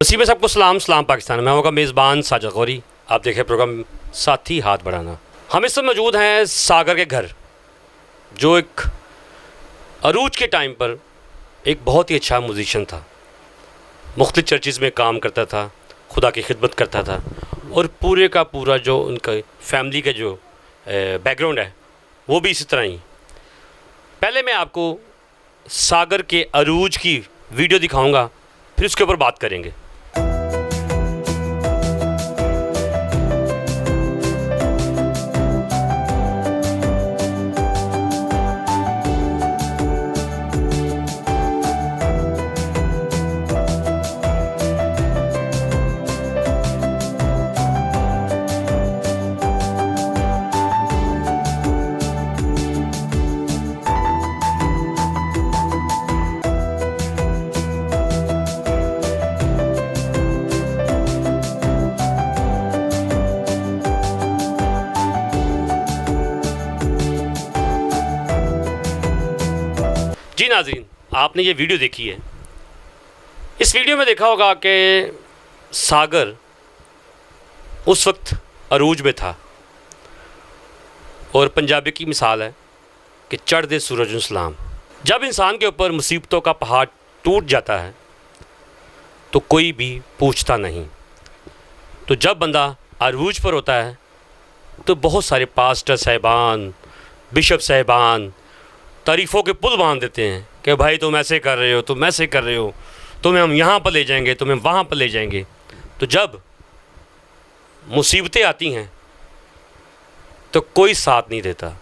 नसीब सबको सलाम पाकिस्तान। मैं होगा मेज़बान साजिद गौरी। आप देखें प्रोग्राम साथी हाथ बढ़ाना। हम इस समय मौजूद हैं सागर के घर, जो एक अरूज के टाइम पर एक बहुत ही अच्छा म्यूज़िशियन था। मुख्तलिफ चर्चेज़ में काम करता था, खुदा की खिदमत करता था और पूरे का पूरा जो उनका फैमिली का जो बैकग्राउंड है वो भी इसी तरह ही। पहले मैं आपको सागर के अरूज की वीडियो दिखाऊंगा, फिर उसके ऊपर बात करेंगे। जी नाज़रीन, आपने ये वीडियो देखी है। इस वीडियो में देखा होगा कि सागर उस वक्त अरूज में था और पंजाबी की मिसाल है कि चढ़ दे सूरज सलाम। जब इंसान के ऊपर मुसीबतों का पहाड़ टूट जाता है तो कोई भी पूछता नहीं। तो जब बंदा अरूज पर होता है तो बहुत सारे पास्टर साहिबान, बिशप साहिबान तारीफ़ों के पुल बांध देते हैं कि भाई तुम ऐसे कर रहे हो, तुम ऐसे कर रहे हो, तुम्हें हम यहाँ पर ले जाएंगे, तुम्हें वहाँ पर ले जाएंगे। तो जब मुसीबतें आती हैं तो कोई साथ नहीं देता।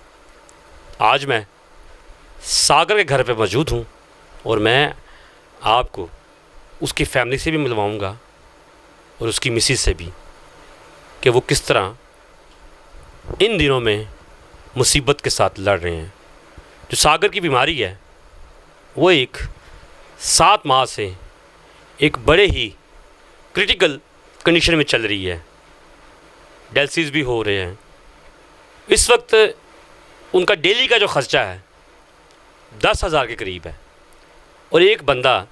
आज मैं सागर के घर पे मौजूद हूँ और मैं आपको उसकी फैमिली से भी मिलवाऊँगा और उसकी मिसेस से भी, कि वो किस तरह इन दिनों में मुसीबत के साथ लड़ रहे हैं। जो सागर की बीमारी है वो एक 7 माह से एक बड़े ही क्रिटिकल कंडीशन में चल रही है। डायलिसिस भी हो रहे हैं। इस वक्त उनका डेली का जो ख़र्चा है 10,000 के करीब है। और एक बंदा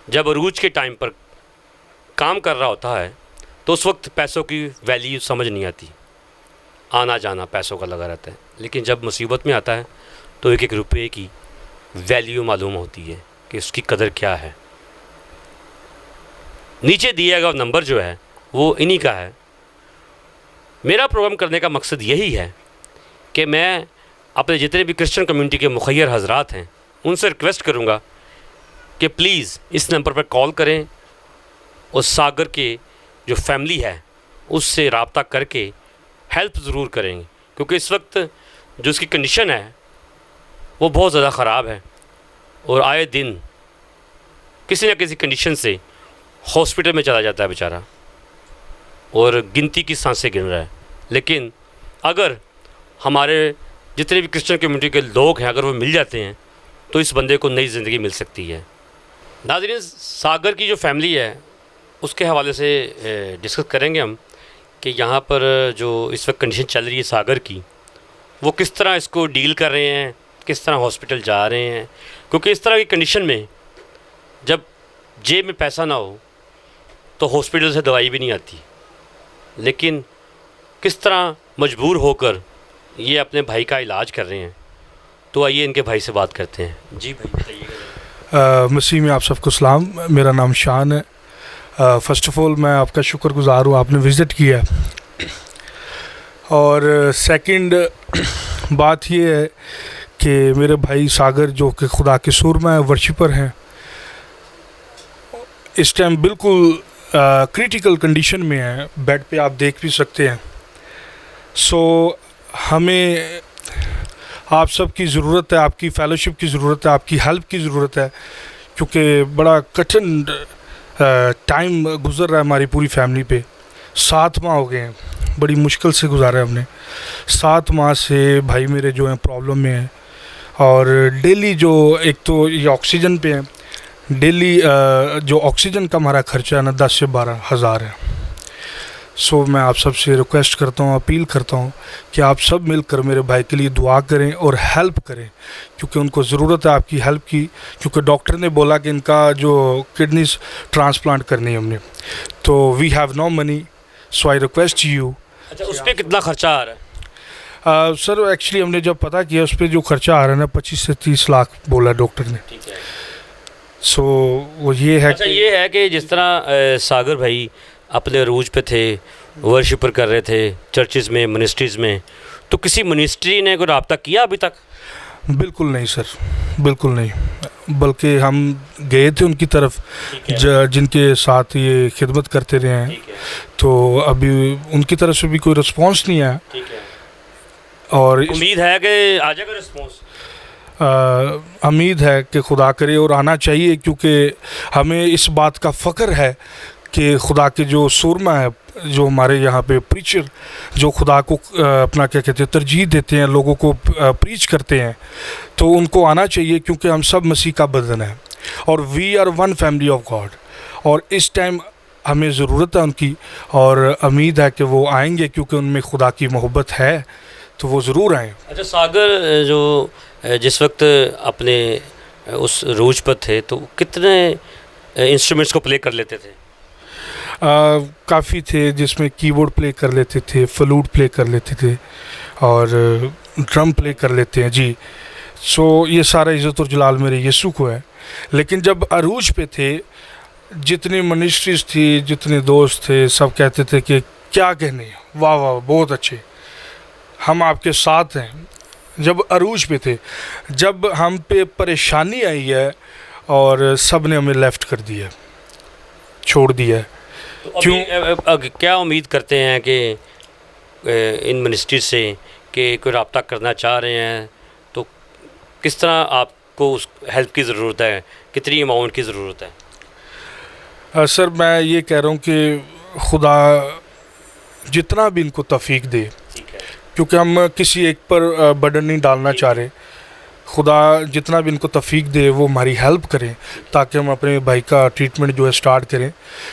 जब अरूज के टाइम पर काम कर रहा होता है तो उस वक्त पैसों की वैल्यू समझ नहीं आती, आना जाना पैसों का लगा रहता है। लेकिन जब मुसीबत में आता है तो एक एक रुपये की वैल्यू मालूम होती है कि उसकी कदर क्या है। नीचे दिया गया नंबर जो है वो इन्हीं का है। मेरा प्रोग्राम करने का मकसद यही है कि मैं अपने जितने भी क्रिश्चियन कम्युनिटी के मुखय्यर हजरात हैं उनसे रिक्वेस्ट करूँगा कि प्लीज़ इस नंबर पर कॉल करें और सागर के जो फैमिली है उससे रब्ता करके हेल्प ज़रूर करेंगे, क्योंकि इस वक्त जो उसकी कंडीशन है वो बहुत ज़्यादा ख़राब है और आए दिन किसी न किसी कंडीशन से हॉस्पिटल में चला जाता है बेचारा और गिनती की सांसें गिन रहा है। लेकिन अगर हमारे जितने भी क्रिश्चियन कम्युनिटी के लोग हैं अगर वो मिल जाते हैं तो इस बंदे को नई ज़िंदगी मिल सकती है। नाज़रीन, सागर की जो फैमिली है उसके हवाले से डिस्कस करेंगे हम कि यहाँ पर जो इस वक्त कंडीशन चल रही है सागर की, वो किस तरह इसको डील कर रहे हैं, किस तरह हॉस्पिटल जा रहे हैं। क्योंकि इस तरह की कंडीशन में जब जेब में पैसा ना हो तो हॉस्पिटल से दवाई भी नहीं आती। लेकिन किस तरह मजबूर होकर ये अपने भाई का इलाज कर रहे हैं, तो आइए इनके भाई से बात करते हैं। जी भाई बताइएगा। मसीह में आप सबको सलाम। मेरा नाम शान है। फ़र्स्ट ऑफ़ ऑल मैं आपका शुक्रगुज़ार हूँ, आपने विज़िट किया। और सेकंड बात ये है कि मेरे भाई सागर जो कि खुदा के सूरमा वर्शिपर हैं, इस टाइम बिल्कुल क्रिटिकल कंडीशन में है। बेड पे आप देख भी सकते हैं। सो हमें आप सब की ज़रूरत है, आपकी फ़ेलोशिप की ज़रूरत है, आपकी हेल्प की ज़रूरत है, क्योंकि बड़ा कठिन टाइम गुज़र रहा है हमारी पूरी फैमिली पे। 7 माह हो गए हैं, बड़ी मुश्किल से गुजारा है हमने। 7 माह से भाई मेरे जो हैं प्रॉब्लम में हैं और डेली जो एक तो ये ऑक्सीजन पे है, डेली जो ऑक्सीजन का हमारा ख़र्चा है ना 10 से 12 हज़ार है। सो मैं आप सबसे रिक्वेस्ट करता हूँ, अपील करता हूँ कि आप सब मिलकर मेरे भाई के लिए दुआ करें और हेल्प करें, क्योंकि उनको ज़रूरत है आपकी हेल्प की। क्योंकि डॉक्टर ने बोला कि इनका जो किडनीज ट्रांसप्लांट करनी है हमने, तो we have no money, so I request you. अच्छा, उस पर कितना खर्चा आ रहा है? सर एक्चुअली हमने जब पता किया उस पर जो खर्चा आ रहा है ना 25 से 30 लाख बोला डॉक्टर ने। ठीक है। सो वो ये है अच्छा, ये है कि जिस तरह सागर भाई अपने अरूज पे थे, वर्शिपर कर रहे थे चर्चिज़ में, मिनिस्ट्रीज़ में, तो किसी मिनिस्ट्री ने कोई रब्ता किया अभी तक? बिल्कुल नहीं सर, बिल्कुल नहीं, बल्कि हम गए थे उनकी तरफ जिनके साथ ये खिदमत करते रहे हैं, ठीक है। तो अभी उनकी तरफ से भी कोई रिस्पांस नहीं आया। ठीक है। और उम्मीद है कि आ जाएगा रिस्पॉन्स? उम्मीद है कि खुदा करे और आना चाहिए, क्योंकि हमें इस बात का फ़ख्र है कि खुदा के जो सुरमा है, जो हमारे यहाँ पे प्रीचर जो खुदा को अपना क्या कहते हैं तरजीह देते हैं, लोगों को प्रीच करते हैं, तो उनको आना चाहिए, क्योंकि हम सब मसीह का बदन है और we are one family of God. और इस टाइम हमें ज़रूरत है उनकी, और उम्मीद है कि वो आएंगे, क्योंकि उनमें खुदा की मोहब्बत है, तो वो ज़रूर आएँ। अच्छा, सागर जो जिस वक्त अपने उस रूज पर थे, तो कितने इंस्ट्रूमेंट्स को प्ले कर लेते थे? काफ़ी थे, जिसमें कीबोर्ड प्ले कर लेते थे, फ्लूट प्ले कर लेते थे और ड्रम प्ले कर लेते हैं जी। सो ये सारा इज़्ज़त और जलाल मेरे यीशु को है। लेकिन जब अरूज पे थे, जितनी मिनिस्ट्रीज थी, जितने दोस्त थे, सब कहते थे कि क्या कहने, वाह वाह बहुत अच्छे, हम आपके साथ हैं। जब अरूज पे थे, जब हम पे परेशानी आई है और सब ने हमें लेफ़्ट कर दिया, छोड़ दिया। तो क्यों क्या उम्मीद करते हैं कि इन मिनिस्ट्री से कि कोई रब्ता करना चाह रहे हैं, तो किस तरह आपको उस हेल्प की ज़रूरत है, कितनी अमाउंट की ज़रूरत है? सर मैं ये कह रहा हूँ कि खुदा जितना भी इनको तौफीक दे, ठीक है। क्योंकि हम किसी एक पर बर्डन नहीं डालना चाह रहे, खुदा जितना भी इनको तौफीक दे वो हमारी हेल्प करें, ताकि हम अपने भाई का ट्रीटमेंट जो है स्टार्ट करें,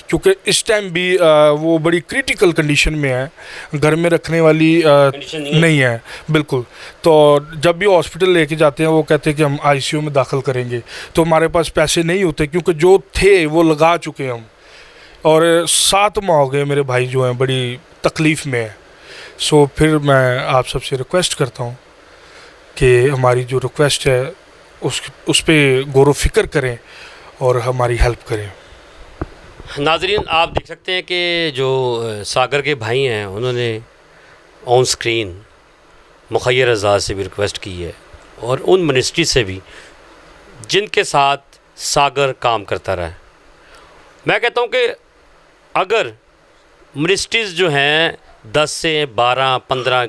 क्योंकि इस टाइम भी वो बड़ी क्रिटिकल कंडीशन में है, घर में रखने वाली नहीं है बिल्कुल। तो जब भी हॉस्पिटल लेके जाते हैं वो कहते हैं कि हम आईसीयू में दाखिल करेंगे, तो हमारे पास पैसे नहीं होते, क्योंकि जो थे वो लगा चुके हैं हम, और 7 माह हो गए मेरे भाई जो हैं बड़ी तकलीफ़ में है। सो फिर मैं आप सबसे रिक्वेस्ट करता हूँ कि हमारी जो रिक्वेस्ट है उस पर गौर व फिक्र करें और हमारी हेल्प करें। नाज़रीन, आप देख सकते हैं कि जो सागर के भाई हैं, उन्होंने ऑन स्क्रीन मुखय्यर आज़ाद से भी रिक्वेस्ट की है, और उन मिनिस्ट्री से भी जिनके साथ सागर काम करता रहा है। मैं कहता हूँ कि अगर मिनिस्ट्रीज़ जो हैं 10 से 12, 15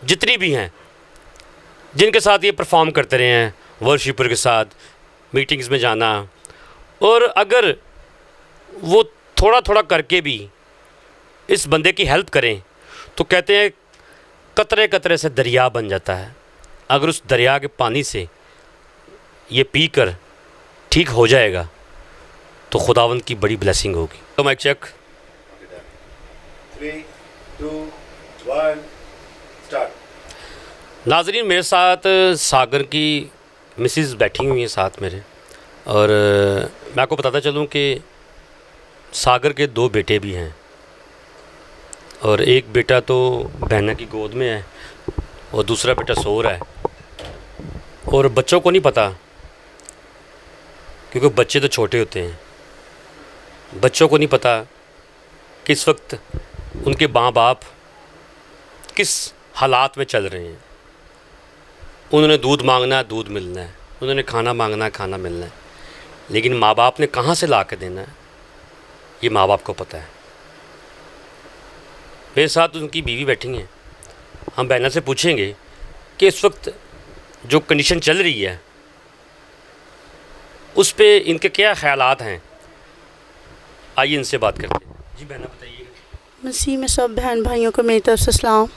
जितनी भी हैं, जिनके साथ ये परफॉर्म करते रहे हैं, वर्शिपर के साथ मीटिंग्स में जाना, और अगर वो थोड़ा थोड़ा करके भी इस बंदे की हेल्प करें, तो कहते हैं कतरे कतरे से दरिया बन जाता है। अगर उस दरिया के पानी से ये पीकर ठीक हो जाएगा तो खुदावंद की बड़ी ब्लेसिंग होगी। तो माइक चेक। 3, 2, 1 स्टार्ट। नाज़रीन, मेरे साथ सागर की मिसेस बैठी हुई हैं साथ मेरे, और मैं आपको बताता चलूँ कि सागर के 2 बेटे भी हैं, और एक बेटा तो बहना की गोद में है और दूसरा बेटा सो रहा है। और बच्चों को नहीं पता, क्योंकि बच्चे तो छोटे होते हैं, बच्चों को नहीं पता कि इस वक्त उनके माँ बाप किस हालात में चल रहे हैं। उन्होंने दूध मांगना है, दूध मिलना है, उन्होंने खाना मांगना है, खाना मिलना है, लेकिन माँ बाप ने कहाँ से ला के देना है, ये माँ बाप को पता है। मेरे साथ उनकी बीवी बैठी हैं। हम बहना से पूछेंगे कि इस वक्त जो कंडीशन चल रही है उस पे इनके क्या ख़यालात हैं। आइए इनसे बात करते हैं। जी बहना, बताइए। मसीह में सब बहन भाइयों को मेरी तरफ से सलाम।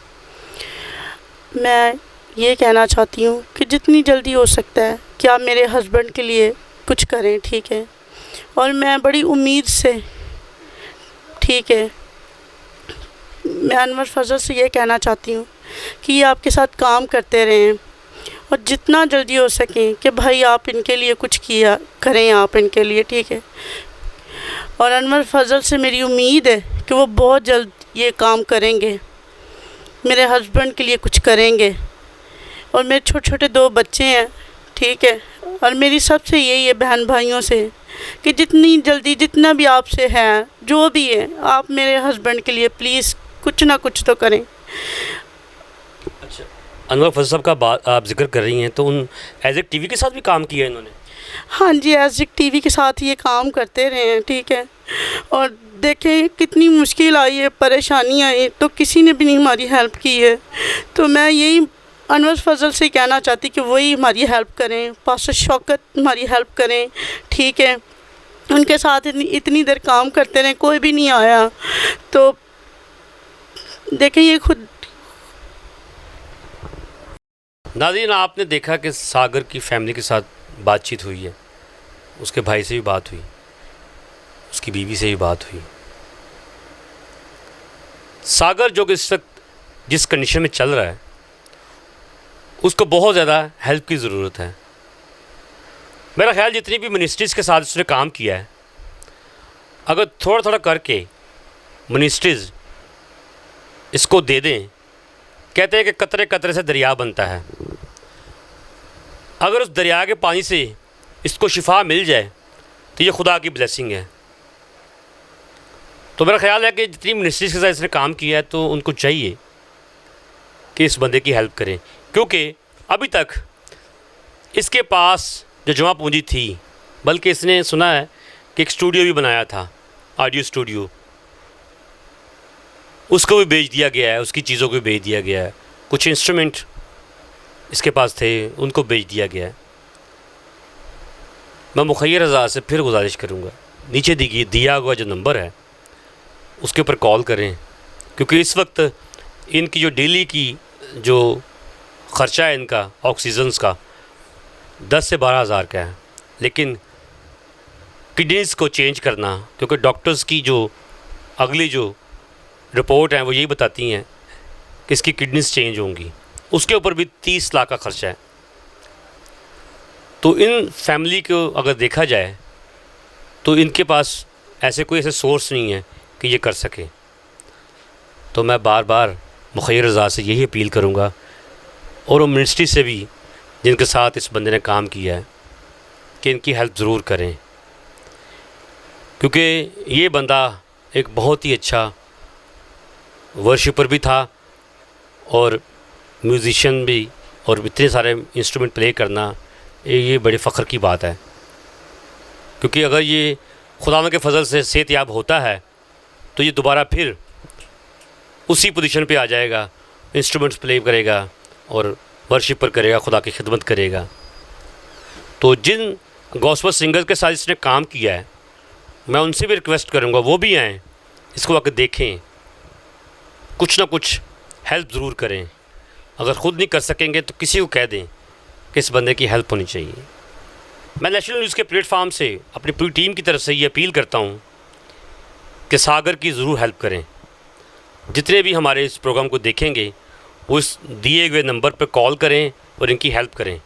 मैं ये कहना चाहती हूँ कि जितनी जल्दी हो सकता है कि आप मेरे हस्बैंड के लिए कुछ करें, ठीक है। और मैं बड़ी उम्मीद से, ठीक है, मैं अनवर फजल से ये कहना चाहती हूँ कि ये आपके साथ काम करते रहें और जितना जल्दी हो सके कि भाई आप इनके लिए कुछ किया करें, आप इनके लिए, ठीक है। और अनवर फजल से मेरी उम्मीद है कि वो बहुत जल्द ये काम करेंगे, मेरे हस्बैंड के लिए कुछ करेंगे। और मेरे छोटे छोटे 2 बच्चे हैं, ठीक है। और मेरी सबसे यही है बहन भाइयों से कि जितनी जल्दी जितना भी आपसे है, जो भी है, आप मेरे हस्बैंड के लिए प्लीज़ कुछ ना कुछ तो करें। अच्छा, अनवर फजल साहब का बात आप जिक्र कर रही हैं, तो उन एज ए टीवी के साथ भी काम किया है इन्होंने? हाँ जी, एज एक टीवी के साथ ये काम करते रहे हैं, ठीक है। और देखें कितनी मुश्किल आई है, परेशानी आई, तो किसी ने भी नहीं हमारी हेल्प की है। तो मैं यही अनवर फजल से कहना चाहती कि वही हमारी हेल्प करें, पास्टर शौकत हमारी हेल्प करें, ठीक है। उनके साथ इतनी देर काम करते रहे, कोई भी नहीं आया। तो देखें ये खुद। नाज़रीन, आपने देखा कि सागर की फैमिली के साथ बातचीत हुई है, उसके भाई से भी बात हुई, उसकी बीवी से भी बात हुई। सागर जो कि इस वक्त जिस कंडीशन में चल रहा है, उसको बहुत ज़्यादा हेल्प की ज़रूरत है। मेरा ख्याल जितनी भी मिनिस्ट्रीज़ के साथ उसने काम किया है, अगर थोड़ा थोड़ा करके मिनिस्ट्रीज़ इसको दे दें, कहते हैं कि कतरे कतरे से दरिया बनता है। अगर उस दरिया के पानी से इसको शिफा मिल जाए तो ये खुदा की ब्लेसिंग है। तो मेरा ख्याल है कि जितनी मिनिस्ट्रीज़ के साथ इसने काम किया है, तो उनको चाहिए कि इस बंदे की हेल्प करें, क्योंकि अभी तक इसके पास जो जमा पूंजी थी, बल्कि इसने सुना है कि एक स्टूडियो भी बनाया था, ऑडियो स्टूडियो, उसको भी बेच दिया गया है, उसकी चीज़ों को भी बेच दिया गया है। कुछ इंस्ट्रूमेंट इसके पास थे, उनको बेच दिया गया है। मैं मुखय्यर रज़ा से फिर गुजारिश करूँगा, नीचे दिया हुआ जो नंबर है उसके ऊपर कॉल करें, क्योंकि इस वक्त इनकी जो डेली की जो ख़र्चा है इनका ऑक्सीजन्स का 10 से 12 हज़ार का है। लेकिन किडनीज़ को चेंज करना, क्योंकि डॉक्टर्स की जो अगली जो रिपोर्ट हैं वो यही बताती हैं कि इसकी किडनीज़ चेंज होंगी, उसके ऊपर भी 30 लाख का ख़र्चा है। तो इन फैमिली को अगर देखा जाए तो इनके पास ऐसे सोर्स नहीं है कि ये कर सके। तो मैं बार बार मुखय्यर रज़ा से यही अपील करूँगा, और उन मिनिस्ट्री से भी जिनके साथ इस बंदे ने काम किया है, कि इनकी हेल्प ज़रूर करें, क्योंकि ये बंदा एक बहुत ही अच्छा वर्शिपर भी था और म्यूज़िशियन भी, और इतने सारे इंस्ट्रूमेंट प्ले करना ये बड़े फ़ख्र की बात है। क्योंकि अगर ये खुदा के फजल से सेहतयाब होता है तो ये दोबारा फिर उसी पोजीशन पे आ जाएगा, इंस्ट्रूमेंट्स प्ले करेगा और वर्शिपर करेगा, खुदा की खिदमत करेगा। तो जिन गॉस्पेल सिंगर्स के साथ इसने काम किया है, मैं उनसे भी रिक्वेस्ट करूँगा वो भी आएँ, इसको आकर देखें, कुछ ना कुछ हेल्प ज़रूर करें। अगर ख़ुद नहीं कर सकेंगे तो किसी को कह दें कि इस बंदे की हेल्प होनी चाहिए। मैं नेशनल न्यूज़ के प्लेटफार्म से अपनी पूरी टीम की तरफ से ये अपील करता हूँ कि सागर की ज़रूर हेल्प करें। जितने भी हमारे इस प्रोग्राम को देखेंगे वो इस दिए हुए नंबर पर कॉल करें और इनकी हेल्प करें।